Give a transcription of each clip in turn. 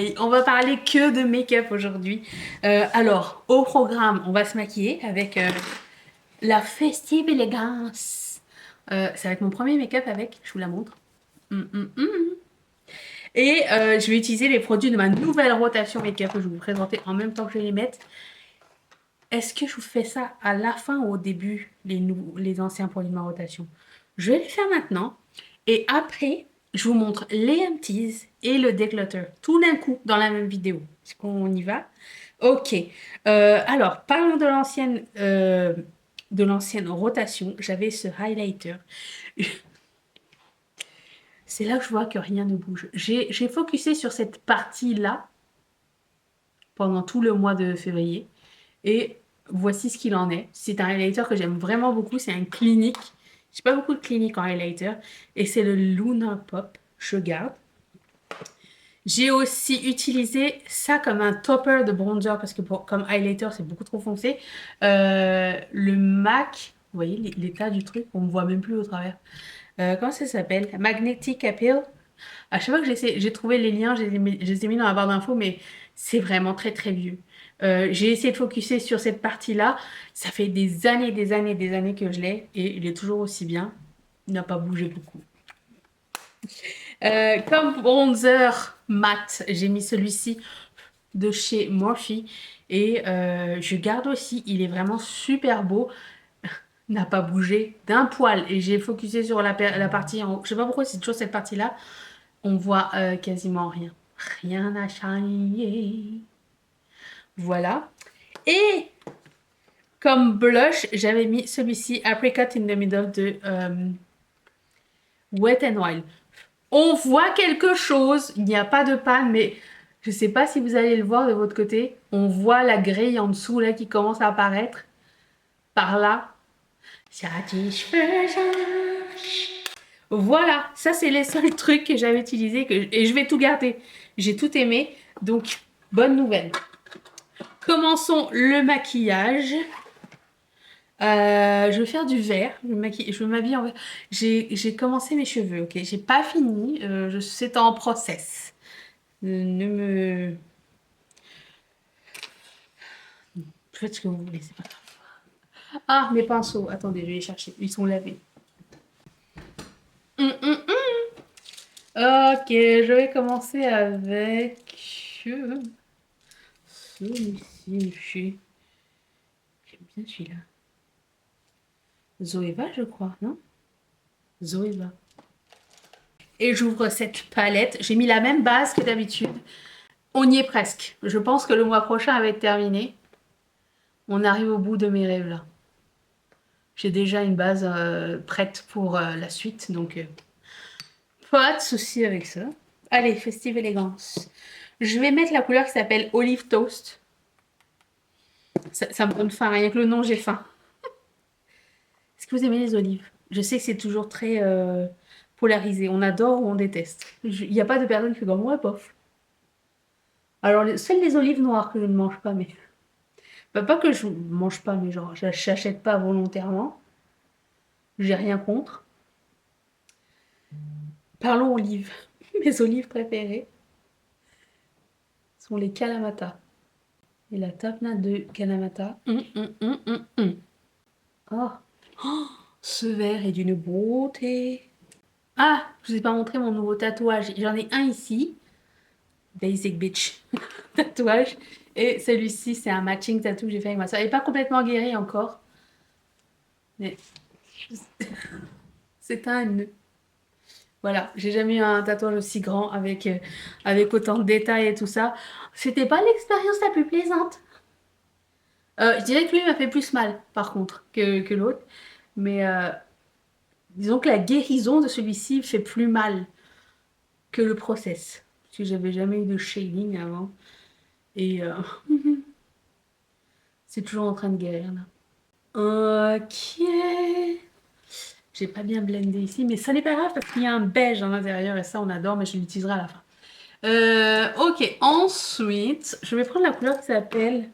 Oui, on va parler que de make-up aujourd'hui. Alors, au programme, on va se maquiller avec la Festive Elegance. Ça va être mon premier make-up avec, je vous la montre. Hum, hum, hum. Et je vais utiliser les produits de ma nouvelle rotation make-up que je vais vous présenter en même temps que je les mette. Est-ce que je vous fais ça à la fin ou au début, les anciens produits de ma rotation? Je vais les faire maintenant. Et après, je vous montre les empties et le declutter. Tout d'un coup, dans la même vidéo. Est-ce qu'on y va? Ok. Alors, parlons de l'ancienne rotation. J'avais ce highlighter. C'est là que je vois que rien ne bouge. J'ai focusé sur cette partie-là pendant tout le mois de février. Et voici ce qu'il en est. C'est un highlighter que j'aime vraiment beaucoup. C'est un clinique. J'ai pas beaucoup de cliniques en highlighter. Et c'est le Lunar Pop. Je garde. J'ai aussi utilisé ça comme un topper de bronzer parce que comme highlighter, c'est beaucoup trop foncé. Le MAC, vous voyez l'état du truc, on ne voit même plus au travers. Comment ça s'appelle? Magnetic Appeal. À chaque fois que j'ai trouvé les liens, je les ai mis dans la barre d'infos, mais c'est vraiment très très vieux. J'ai essayé de focuser sur cette partie-là. Ça fait des années, des années, des années que je l'ai et il est toujours aussi bien. Il n'a pas bougé beaucoup. Comme bronzer mat, j'ai mis celui-ci de chez Morphe et je garde aussi, il est vraiment super beau, n'a pas bougé d'un poil et j'ai focusé sur la partie en haut. Je sais pas pourquoi c'est toujours cette partie-là, on voit quasiment rien. Rien n'a changé. Voilà. Et comme blush, j'avais mis celui-ci, Apricot in the Middle de Wet n Wild. On voit quelque chose, il n'y a pas de panne, mais je ne sais pas si vous allez le voir de votre côté. On voit la grille en dessous là qui commence à apparaître. Par là. Satisfaisant. Voilà, ça c'est les seuls trucs que j'avais utilisés et je vais tout garder. J'ai tout aimé, donc bonne nouvelle. Commençons le maquillage. Je vais faire du vert. Je vais m'habiller en vert. J'ai commencé mes cheveux, ok. J'ai pas fini. C'est en process. Ne me... Faites ce que vous voulez, c'est pas grave. Ah, mes pinceaux. Attendez, je vais les chercher. Ils sont lavés. Hum. Ok, je vais commencer avec celui-ci. J'aime bien celui-là. Zoeva, je crois, non? Zoeva. Et j'ouvre cette palette. J'ai mis la même base que d'habitude. On y est presque. Je pense que le mois prochain va être terminé. On arrive au bout de mes rêves là. J'ai déjà une base prête pour la suite, donc pas de souci avec ça. Allez, Festive Élégance. Je vais mettre la couleur qui s'appelle Olive Toast. Ça me donne faim, rien que le nom, j'ai faim. Est-ce que vous aimez les olives? Je sais que c'est toujours très polarisé. On adore ou on déteste. Il n'y a pas de personne qui fait comme moi, bof. Alors, seules les olives noires que je ne mange pas, mais... Bah, pas que je mange pas, mais genre, j'achète pas volontairement. J'ai rien contre. Parlons olives. Mes olives préférées sont les Kalamata. Et la Tafna de Kalamata. Oh. Oh, ce verre est d'une beauté. Ah, je vous ai pas montré mon nouveau tatouage. J'en ai un ici. Basic bitch. Tatouage. Et celui-ci, c'est un matching tattoo que j'ai fait avec ma soeur. Elle n'est pas complètement guérie encore. Mais c'est un nœud. Voilà, j'ai jamais eu un tatouage aussi grand avec autant de détails et tout ça. C'était pas l'expérience la plus plaisante. Je dirais que lui m'a fait plus mal, par contre, que l'autre. Mais disons que la guérison de celui-ci fait plus mal que le process. Parce que j'avais jamais eu de shading avant. Et c'est toujours en train de guérir là. Ok. J'ai pas bien blendé ici, mais ça n'est pas grave parce qu'il y a un beige à l'intérieur et ça on adore, mais je l'utiliserai à la fin. Ok, ensuite, je vais prendre la couleur qui s'appelle...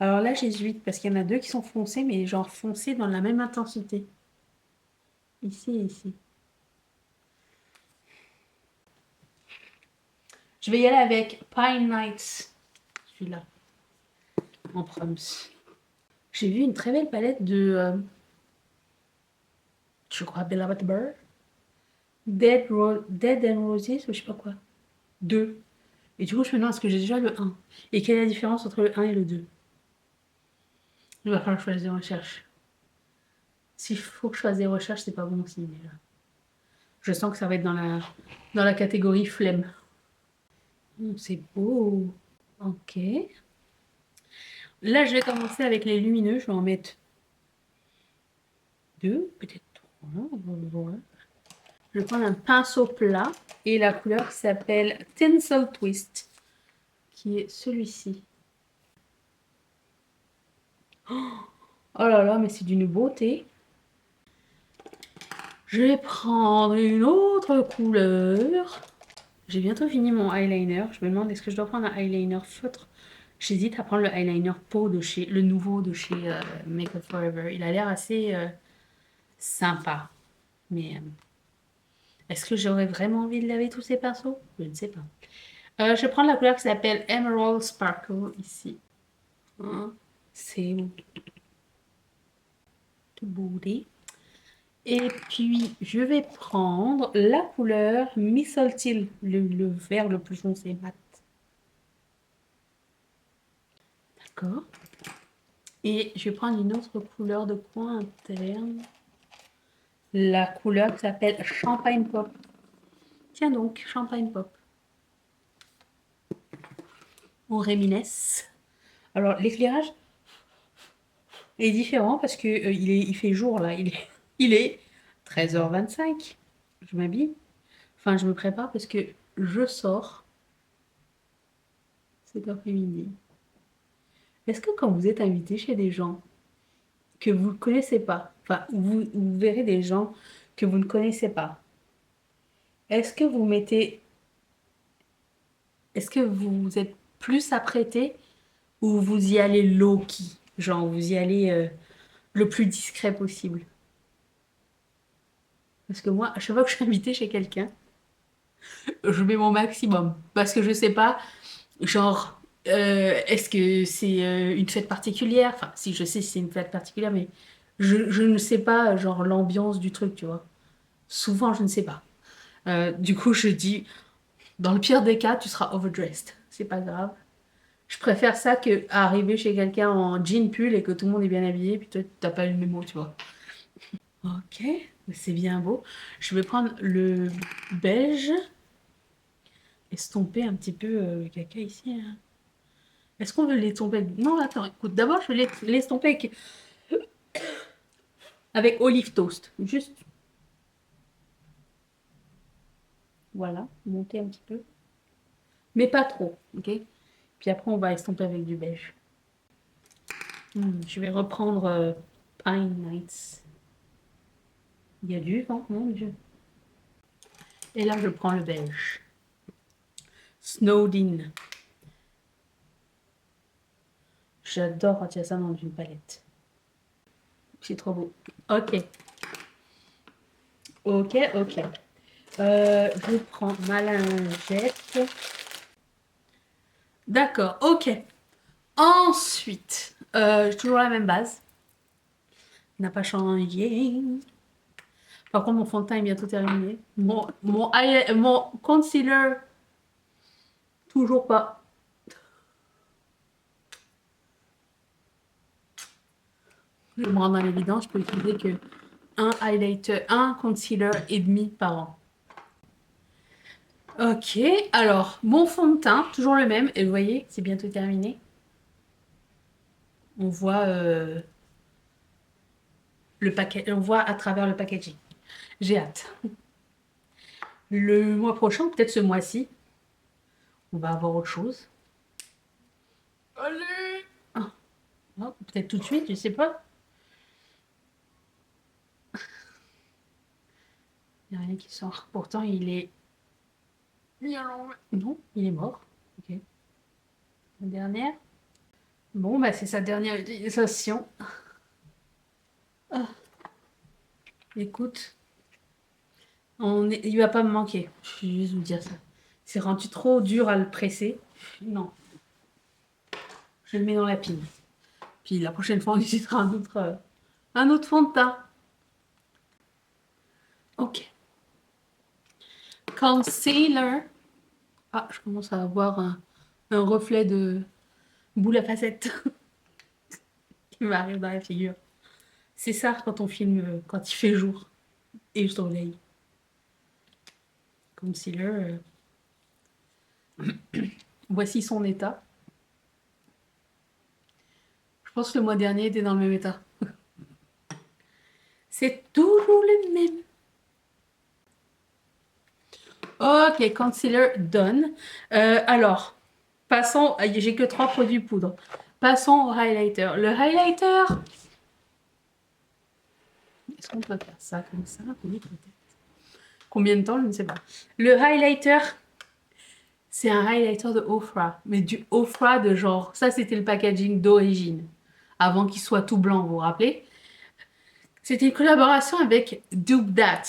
Alors là, j'hésite parce qu'il y en a deux qui sont foncés, mais genre foncés dans la même intensité. Ici et ici. Je vais y aller avec Pine Nights. Celui-là. En proms. J'ai vu une très belle palette de... je crois Bella Burr. Dead and Roses, ou je sais pas quoi. 2. Et du coup, je me demande, est-ce que j'ai déjà le 1? Et quelle est la différence entre le 1 et le 2? Il va falloir que je fasse des recherches. S'il faut que je fasse des recherches, c'est pas bon signe déjà. Je sens que ça va être dans la catégorie flemme. C'est beau. Ok. Là, je vais commencer avec les lumineux. Je vais en mettre 2, peut-être 3. On va voir. Je vais prendre un pinceau plat et la couleur qui s'appelle Tinsel Twist, qui est celui-ci. Oh là là, mais c'est d'une beauté. Je vais prendre une autre couleur. J'ai bientôt fini mon eyeliner. Je me demande est-ce que je dois prendre un eyeliner feutre. J'hésite à prendre le eyeliner peau de chez le nouveau de chez Make Up Forever. Il a l'air assez sympa. Mais est-ce que j'aurais vraiment envie de laver tous ces pinceaux? Je ne sais pas. Je vais prendre la couleur qui s'appelle Emerald Sparkle ici. Hein? C'est tout bouilli. Et puis, je vais prendre la couleur Mistletoe, le vert le plus foncé mat. D'accord. Et je vais prendre une autre couleur de coin interne. La couleur qui s'appelle Champagne Pop. Tiens donc, Champagne Pop. On réminesse. Alors, l'éclairage est différent parce que il fait jour là. Il est 13h25. Je m'habille. Enfin, je me prépare parce que je sors cet après-midi. Est-ce que quand vous êtes invité chez des gens que vous ne connaissez pas, enfin, vous verrez des gens que vous ne connaissez pas, est-ce que vous mettez, est-ce que vous êtes plus apprêté ou vous y allez low-key, genre vous y allez le plus discret possible? Parce que moi, à chaque fois que je suis invitée chez quelqu'un, je mets mon maximum. Parce que je sais pas, genre, est-ce que c'est une fête particulière? Enfin, si je sais si c'est une fête particulière, mais je ne sais pas, genre, l'ambiance du truc, tu vois. Souvent, je ne sais pas. Du coup, je dis, dans le pire des cas, tu seras overdressed. C'est pas grave. Je préfère ça que arriver chez quelqu'un en jean pull et que tout le monde est bien habillé, puis toi, t'as pas eu le mémo, tu vois. Ok, c'est bien beau. Je vais prendre le beige, estomper un petit peu le caca ici, hein. Est-ce qu'on veut l'estomper? Non, attends, écoute, d'abord, je vais l'estomper avec Olive Toast. Juste, voilà, monter un petit peu. Mais pas trop, ok? Puis après, on va estomper avec du beige. Je vais reprendre Pine Nights. Il y a du vent, mon Dieu. Et là, je prends le beige. Snowdin. J'adore quand il y a ça dans une palette. C'est trop beau. Ok. Ok, ok. Je prends ma lingette. D'accord, ok. Ensuite, toujours la même base. N'a pas changé. Par contre, mon fond de teint est bientôt terminé. Mon concealer, toujours pas. Je me rends dans l'évidence, je peux utiliser que un highlighter, un concealer et demi par an. Ok, alors, mon fond de teint, toujours le même. Et vous voyez, c'est bientôt terminé. On voit le paquet, on voit à travers le packaging. J'ai hâte. Le mois prochain, peut-être ce mois-ci, on va avoir autre chose. Allez! Ah, oh, peut-être tout de suite, je sais pas. Il n'y a rien qui sort. Pourtant, il est... Non, il est mort. Ok. La dernière. Bon, bah c'est sa dernière utilisation. Ah, écoute, il va pas me manquer. Je vais juste vous dire ça. C'est rendu trop dur à le presser. Non. Je le mets dans la pile. Puis la prochaine fois, on utilisera un autre fond de teint. Ok. Concealer. Ah, je commence à avoir un reflet de boule à facettes qui m'arrive dans la figure. C'est ça quand on filme, quand il fait jour et le soleil. Concealer. Voici son état. Je pense que le mois dernier était dans le même état. C'est toujours le même. Ok, concealer done. Alors, passons. J'ai que 3 produits poudre. Passons au highlighter. Le highlighter. Est-ce qu'on peut faire ça comme ça? Oui, peut-être. Combien de temps? Je ne sais pas. Le highlighter, c'est un highlighter de Ofra. Mais du Ofra de genre. Ça, c'était le packaging d'origine. Avant qu'il soit tout blanc, vous vous rappelez? C'était une collaboration avec Dupe That.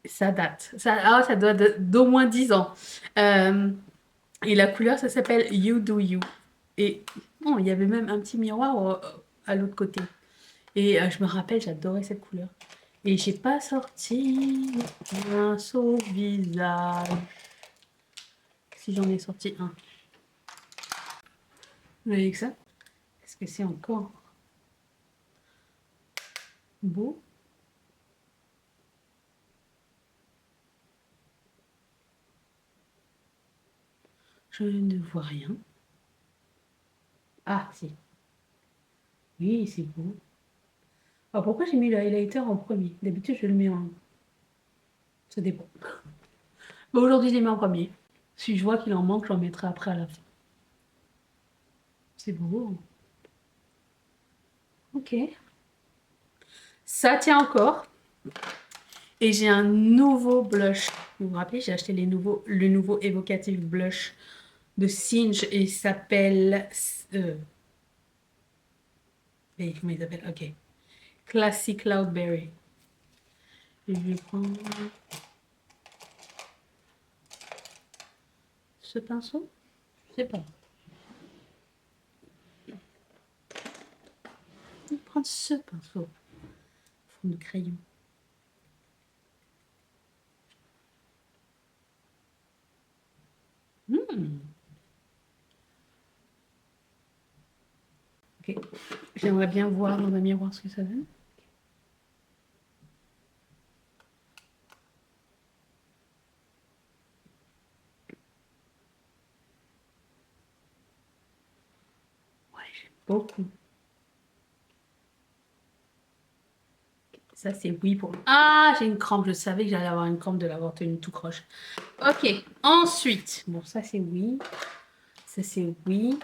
Ça date. Ça doit d'au moins 10 ans. Et la couleur, ça s'appelle You Do You. Et il y avait même un petit miroir à l'autre côté. Et je me rappelle, j'adorais cette couleur. Et j'ai pas sorti un saut visage. Si j'en ai sorti un. Vous voyez que ça? Est-ce que c'est encore beau? Je ne vois rien. Ah, si. Oui, c'est beau. Alors pourquoi j'ai mis le highlighter en premier? D'habitude, je le mets en... Ça dépend. Mais aujourd'hui, je l'ai mis en premier. Si je vois qu'il en manque, j'en mettrai après à la fin. C'est beau. Ok. Ça tient encore. Et j'ai un nouveau blush. Vous vous rappelez, j'ai acheté le nouveau évocatif blush de Singe et il s'appelle... comment il s'appelle? Ok. Classic Cloudberry. Et je vais prendre ce pinceau. Je sais pas. Je vais prendre ce pinceau. Fond de crayon. Ok. J'aimerais bien voir dans un miroir ce que ça donne. Ouais, j'aime beaucoup. Ça, c'est oui pour... Ah, j'ai une crampe. Je savais que j'allais avoir une crampe de l'avoir tenue tout croche. Ok. Ensuite, bon, ça, c'est oui. Ça, c'est oui.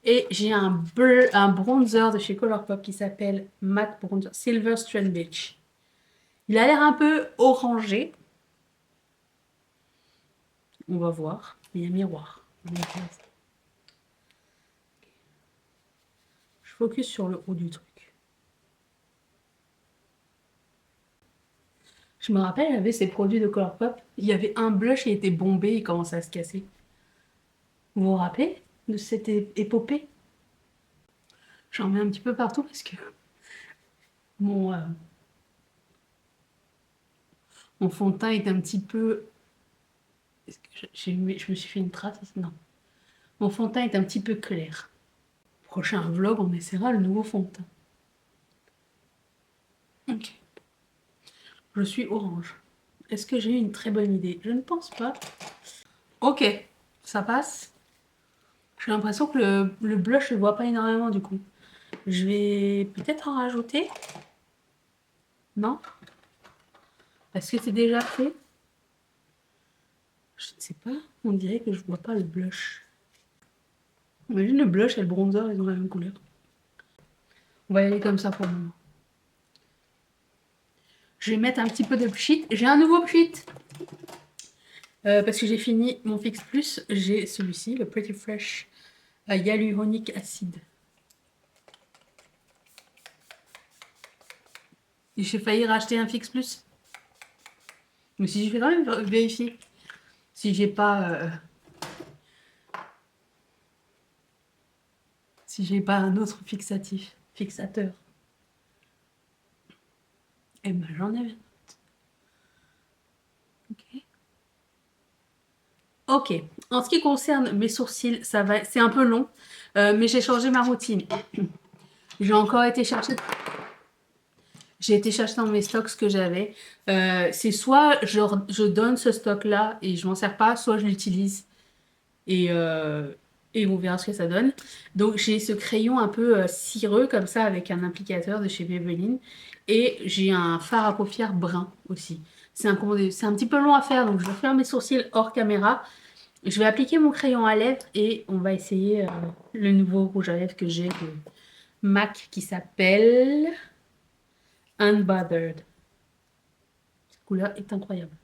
Et j'ai un bronzer de chez Colourpop qui s'appelle Matte Bronzer Silver Strand Beach. Il a l'air un peu orangé. On va voir. Il y a un miroir. Je focus sur le haut du truc. Je me rappelle, il y avait ces produits de Colourpop. Il y avait un blush qui était bombé, il commençait à se casser. Vous vous rappelez de cette épopée? J'en mets un petit peu partout parce que mon, mon fond de teint est un petit peu... Est-ce que je me suis fait une trace? Non. Mon fond de teint est un petit peu clair. Prochain vlog, on essaiera le nouveau fond de teint. Ok. Je suis orange. Est-ce que j'ai eu une très bonne idée? Je ne pense pas. Ok, ça passe. J'ai l'impression que le blush, je ne vois pas énormément du coup. Je vais peut-être en rajouter. Non? Est-ce que c'est déjà fait? Je ne sais pas. On dirait que je vois pas le blush. Imagine le blush et le bronzer, ils ont la même couleur. On va y aller comme ça pour le moment. Je vais mettre un petit peu de pchit. J'ai un nouveau pchit. Parce que j'ai fini mon Fix Plus. J'ai celui-ci, le Pretty Fresh Hyaluronic Acid. J'ai failli racheter un Fix Plus. Mais si je vais quand même vérifier. Si j'ai pas, si j'ai pas un autre fixateur. Eh ben j'en ai un. Ok. Ok. En ce qui concerne mes sourcils, ça va, c'est un peu long, mais j'ai changé ma routine. J'ai encore été chercher. J'ai été chercher dans mes stocks ce que j'avais. C'est soit je donne ce stock-là et je m'en sers pas, soit je l'utilise et, et on verra ce que ça donne. Donc j'ai ce crayon un peu cireux comme ça avec un applicateur de chez Maybelline et j'ai un fard à paupières brun aussi. C'est un petit peu long à faire donc je vais faire mes sourcils hors caméra. Je vais appliquer mon crayon à lèvres et on va essayer le nouveau rouge à lèvres que j'ai de MAC qui s'appelle Unbothered. Cette couleur est incroyable.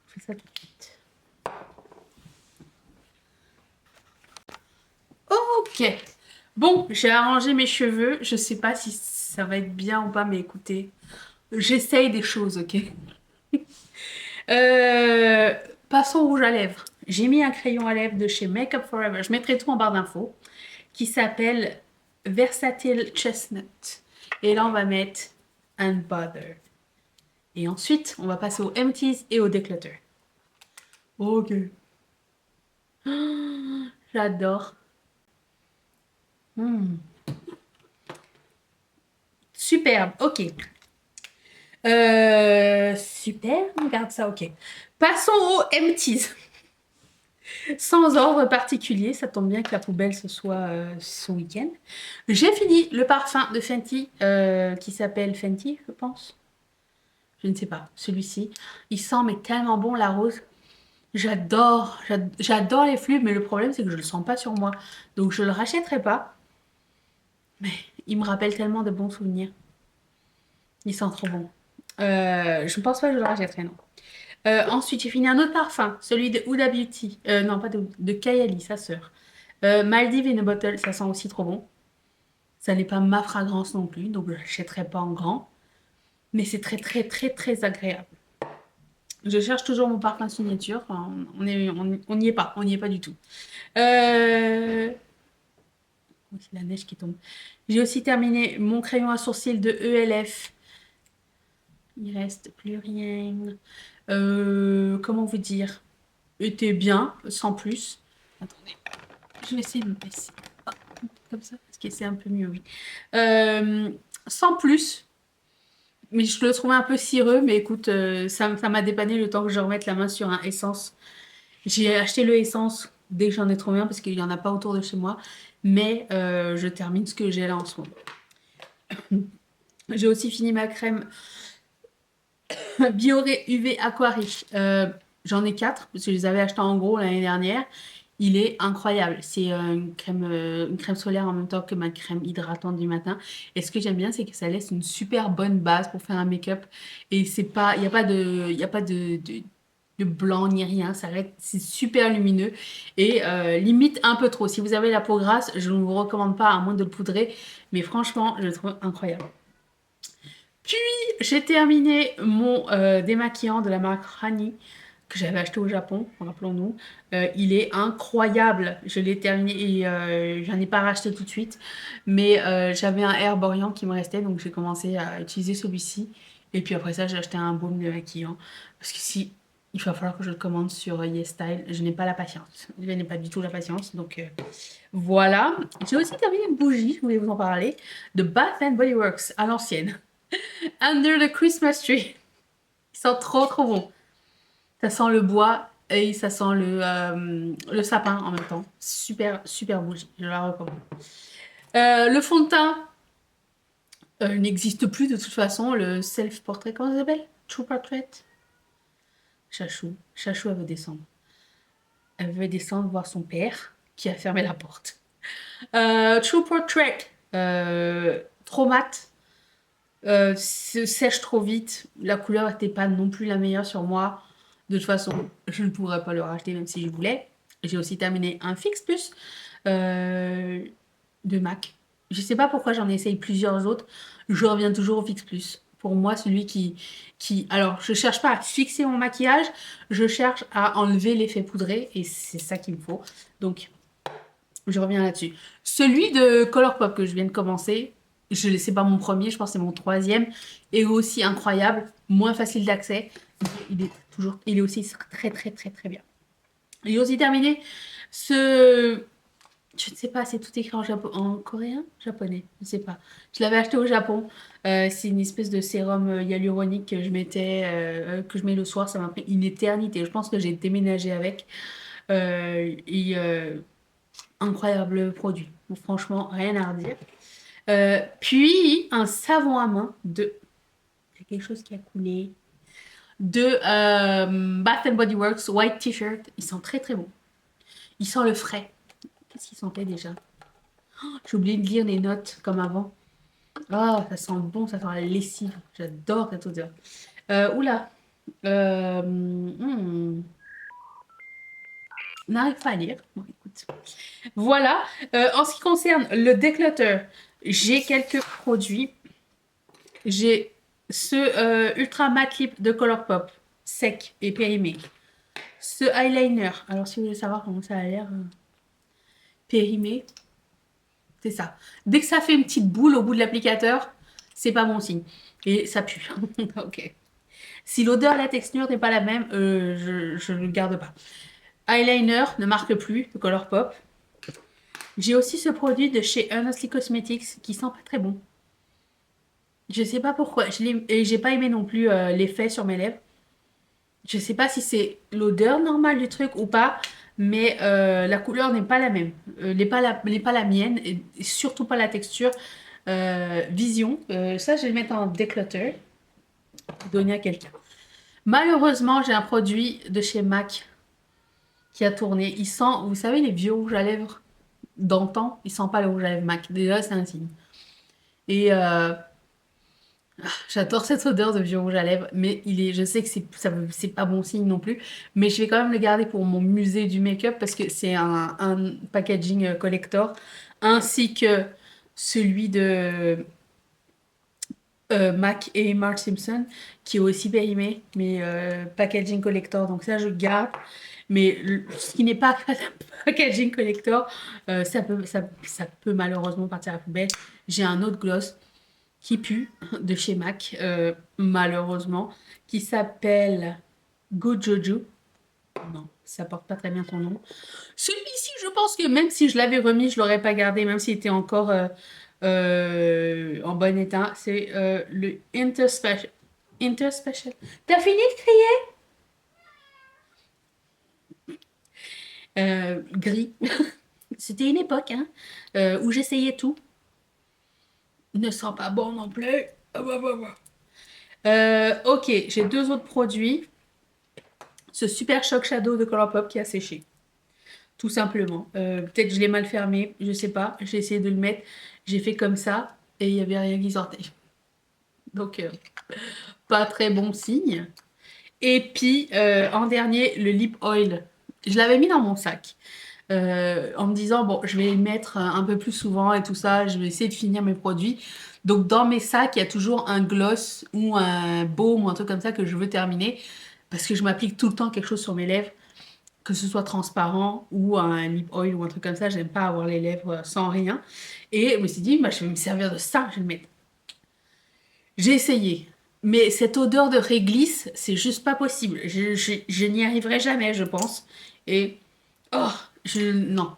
Je fais ça tout de suite. Ok. Bon, j'ai arrangé mes cheveux. Je sais pas si ça va être bien ou pas, mais écoutez, j'essaye des choses, ok? Euh, Passons au rouge à lèvres. J'ai mis un crayon à lèvres de chez Make Up Forever. Je mettrai tout en barre d'infos. Qui s'appelle Versatile Chestnut. Et là, on va mettre Unbothered. Et ensuite, on va passer aux empties et au declutter. Ok. J'adore. Hmm. Superbe. Ok. Super. On garde ça. Ok. Passons aux empties. Sans ordre particulier, ça tombe bien que la poubelle ce soit ce week-end. J'ai fini le parfum de Fenty qui s'appelle Fenty, je pense. Je ne sais pas, celui-ci. Il sent mais tellement bon la rose. J'adore les flûtes, mais le problème c'est que je le sens pas sur moi. Donc je le rachèterai pas. Mais il me rappelle tellement de bons souvenirs. Il sent trop bon. Je ne pense pas que je le rachèterai, non. Ensuite, j'ai fini un autre parfum, celui de Huda Beauty. Non, pas de Kayali, sa sœur. Maldives in a Bottle, ça sent aussi trop bon. Ça n'est pas ma fragrance non plus, donc je ne l'achèterai pas en grand. Mais c'est très, très, très, très agréable. Je cherche toujours mon parfum signature. Enfin, on n'y est pas. On n'y est pas du tout. Oh, c'est la neige qui tombe. J'ai aussi terminé mon crayon à sourcils de ELF. Il reste plus rien. Comment vous dire? Était bien, sans plus. Attendez, je vais essayer de me baisser. Ah, comme ça, parce que c'est un peu mieux, oui. Sans plus. Mais je le trouvais un peu cireux, mais écoute, ça m'a dépanné le temps que je remette la main sur un essence. J'ai acheté le essence dès que j'en ai trouvé un parce qu'il n'y en a pas autour de chez moi. Mais je termine ce que j'ai là en ce moment. J'ai aussi fini ma crème Bioré UV Aquarich. J'en ai 4 parce que je les avais achetés en gros l'année dernière. Il est incroyable. C'est une crème solaire en même temps que ma crème hydratante du matin. Et ce que j'aime bien, c'est que ça laisse une super bonne base pour faire un make-up. Et c'est pas, il n'y a pas de blanc ni rien. C'est super lumineux et limite un peu trop. Si vous avez la peau grasse, je ne vous recommande pas à moins de le poudrer. Mais franchement, je le trouve incroyable. Puis, j'ai terminé mon démaquillant de la marque Rani que j'avais acheté au Japon, rappelons-nous. Il est incroyable. Je l'ai terminé et j'en ai pas racheté tout de suite. Mais j'avais un Herborian qui me restait, donc j'ai commencé à utiliser celui-ci. Et puis après ça, j'ai acheté un baume démaquillant. Parce que si il va falloir que je le commande sur YesStyle, je n'ai pas la patience. Je n'ai pas du tout la patience. Donc voilà. J'ai aussi terminé une bougie, je voulais vous en parler, de Bath and Body Works à l'ancienne. Under the Christmas Tree. Il sent trop trop bon. Ça sent le bois et ça sent le sapin en même temps. Super, super bougie. Je la recommande. Le fond de teint n'existe plus de toute façon. Le self-portrait, comment ça s'appelle? True Portrait? Chachou. Chachou, elle veut descendre. Elle veut descendre voir son père qui a fermé la porte. True Portrait. Trop mat. Se sèche trop vite. La couleur n'était pas non plus la meilleure sur moi. De toute façon, je ne pourrais pas le racheter même si je voulais. J'ai aussi terminé un Fix Plus de MAC. Je sais pas pourquoi j'en essaye plusieurs autres. Je reviens toujours au Fix Plus pour moi celui qui... Alors, je cherche pas à fixer mon maquillage, je cherche à enlever l'effet poudré et c'est ça qu'il me faut. Donc, je reviens là-dessus. Celui de Colourpop que je viens de commencer, c'est pas mon premier, je pense que c'est mon troisième, est aussi incroyable, moins facile d'accès. Il est aussi très très très très bien. J'ai aussi terminé ce... Je ne sais pas, c'est tout écrit en coréen? Japonais, je ne sais pas. Je l'avais acheté au Japon. C'est une espèce de sérum hyaluronique que je mettais, que je mets le soir. Ça m'a pris une éternité. Je pense que j'ai déménagé avec. Incroyable produit. Bon, franchement, rien à redire. Puis, un savon à main de... Il y a quelque chose qui a coulé. De Bath Body Works White T-shirt. Ils sont très très bons. Ils sentent le frais. Qu'est-ce qu'ils sentaient déjà? J'ai oublié de lire les notes comme avant. Oh, ça sent bon, ça sent la lessive. J'adore cette odeur. Oula. N'arrive pas à lire. Bon, écoute. Voilà. En ce qui concerne le declutter, j'ai quelques produits. J'ai ce Ultra Matte Lip de Colourpop, sec et périmé. Ce eyeliner. Alors, si vous voulez savoir comment ça a l'air périmé, c'est ça. Dès que ça fait une petite boule au bout de l'applicateur, c'est pas bon signe. Et ça pue. Ok. Si l'odeur, la texture n'est pas la même, je ne le garde pas. Eyeliner ne marque plus, de Colourpop. J'ai aussi ce produit de chez Honestly Cosmetics qui sent pas très bon. Je sais pas pourquoi. Et j'ai pas aimé non plus l'effet sur mes lèvres. Je sais pas si c'est l'odeur normale du truc ou pas, mais la couleur n'est pas la même. N'est pas la mienne, et surtout pas la texture. Vision, ça je vais le mettre en declutter, donner à quelqu'un. Malheureusement, j'ai un produit de chez MAC qui a tourné. Il sent, vous savez, les vieux rouges à lèvres d'antan, il sent pas le rouge à lèvres MAC. Déjà, c'est un signe. Et j'adore cette odeur de vieux rouge à lèvres, mais je sais que c'est pas bon signe non plus, mais je vais quand même le garder pour mon musée du make-up parce que c'est un packaging collector, ainsi que celui de MAC et Marge Simpson, qui est aussi périmé, mais packaging collector, donc ça je garde. Mais ce qui n'est pas packaging collector, ça peut malheureusement partir à la poubelle. J'ai un autre gloss qui pue de chez MAC, malheureusement, qui s'appelle Good Jojo. Non, ça porte pas très bien son nom. Celui-ci, je pense que même si je l'avais remis, je l'aurais pas gardé, même s'il était encore en bon état. C'est le Interspecial. Interspecial. T'as fini de crier? Gris. C'était une époque hein, où j'essayais tout. Ne sent pas bon non plus. Ok, j'ai deux autres produits. Ce Super Shock Shadow de Colourpop qui a séché. Tout simplement. Peut-être que je l'ai mal fermé, je sais pas. J'ai essayé de le mettre. J'ai fait comme ça et il n'y avait rien qui sortait. Donc, pas très bon signe. Et puis, en dernier, le Lip Oil. Je l'avais mis dans mon sac. En me disant, bon, je vais le mettre un peu plus souvent et tout ça. Je vais essayer de finir mes produits. Donc, dans mes sacs, il y a toujours un gloss ou un baume ou un truc comme ça que je veux terminer. Parce que je m'applique tout le temps quelque chose sur mes lèvres. Que ce soit transparent ou un lip oil ou un truc comme ça. J'aime pas avoir les lèvres sans rien. Et je me suis dit, bah, je vais me servir de ça. Je vais le mettre. J'ai essayé. Mais cette odeur de réglisse, c'est juste pas possible. Je n'y arriverai jamais, je pense. Et oh, non,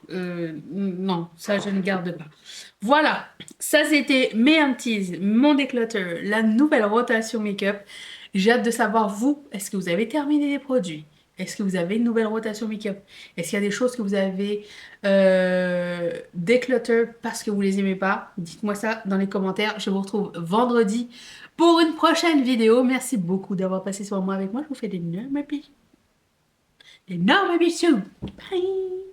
ça je ne garde pas. Voilà, ça c'était mes empties, mon declutter, la nouvelle rotation make-up. J'ai hâte de savoir vous, est-ce que vous avez terminé les produits? Est-ce que vous avez une nouvelle rotation make-up? Est-ce qu'il y a des choses que vous avez declutter parce que vous les aimez pas? Dites-moi ça dans les commentaires. Je vous retrouve vendredi pour une prochaine vidéo. Merci beaucoup d'avoir passé ce moment avec moi. Je vous fais d'énormes bisous. D'énormes bisous. Bye!